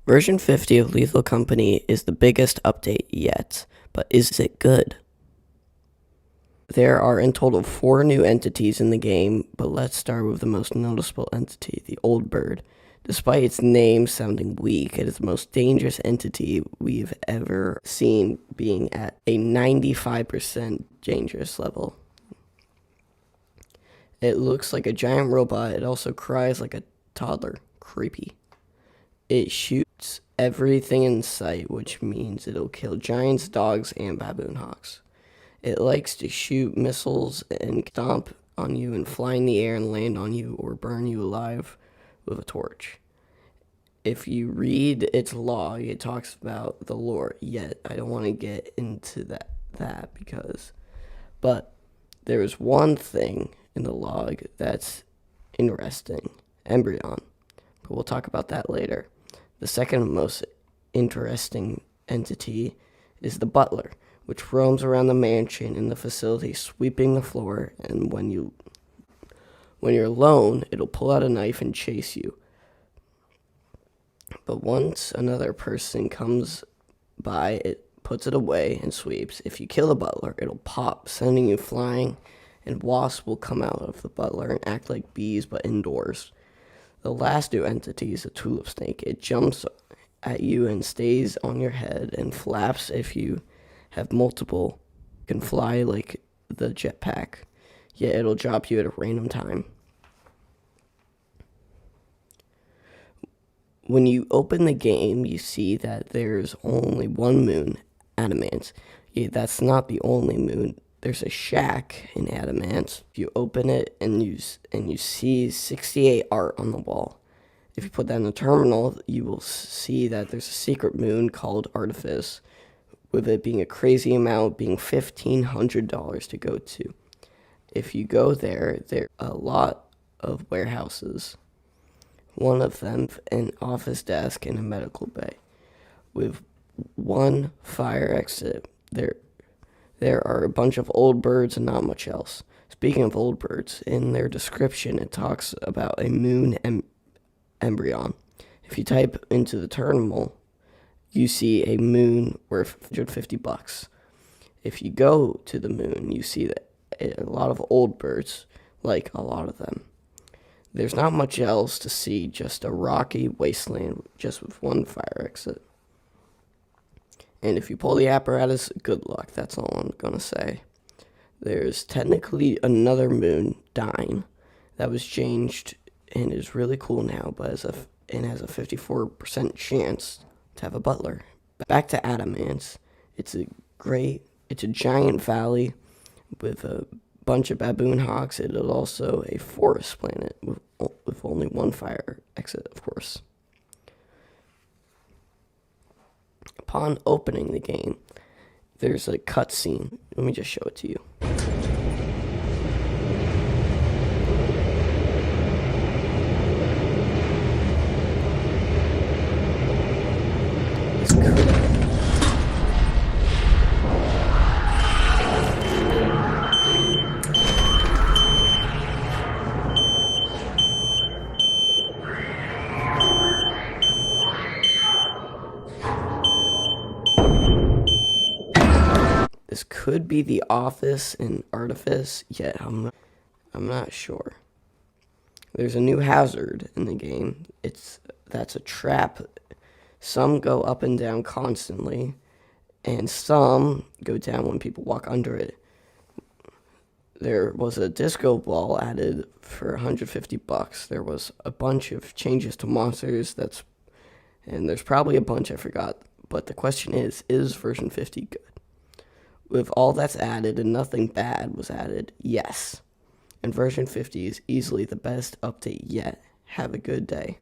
Version 50 of Lethal Company is the biggest update yet, but is it good? There are in total 4 new entities in the game, but let's start with the most noticeable entity, the Old Bird. Despite its name sounding weak, it is the most dangerous entity we've ever seen, being at a 95% dangerous level. It looks like a giant robot. It also cries like a toddler. Creepy. It shoots everything in sight, which means it'll kill giants, dogs, and baboon hawks. It likes to shoot missiles and stomp on you and fly in the air and land on you or burn you alive with a torch. If you read its log, it talks about the lore, yet I don't want to get into that because, but there is one thing in the log that's interesting, Embryon, but we'll talk about that later. The second most interesting entity is the butler, which roams around the mansion in the facility, sweeping the floor, and when you're alone, it'll pull out a knife and chase you. But once another person comes by, it puts it away and sweeps. If you kill the butler, it'll pop, sending you flying, and wasps will come out of the butler and act like bees, but indoors. The last new entity is a tulip snake. It jumps at you and stays on your head and flaps if you have multiple. You can fly like the jetpack, yet it'll drop you at a random time. When you open the game, you see that there's only one moon, Adamant. Yeah, that's not the only moon. There's a shack in Adamant. You open it and you see 68 art on the wall. If you put that in the terminal, you will see that there's a secret moon called Artifice, with it being a crazy amount, being $1,500 to go to. If you go there are a lot of warehouses. One of them, an office desk and a medical bay, with one fire exit. There are a bunch of old birds and not much else. Speaking of old birds, in their description it talks about a moon embryon. If you type into the terminal, you see a moon worth $150. If you go to the moon, you see that a lot of old birds, like a lot of them. There's not much else to see, just a rocky wasteland just with one fire exit. And if you pull the apparatus, good luck. That's all I'm going to say. There's technically another moon, Dine, that was changed and is really cool now, but has a 54% chance to have a butler. Back to Adamant. It's a giant valley with a bunch of baboon hawks. It is also a forest planet with only one fire exit, of course. Upon opening the game, there's a cutscene. Let me just show it to you. This could be the Office in Artifice, yet I'm not sure. There's a new hazard in the game. That's a trap. Some go up and down constantly, and some go down when people walk under it. There was a disco ball added for $150. There was a bunch of changes to monsters. And there's probably a bunch I forgot. But the question is version 50 good? With all that's added and nothing bad was added, yes. And version 50 is easily the best update yet. Have a good day.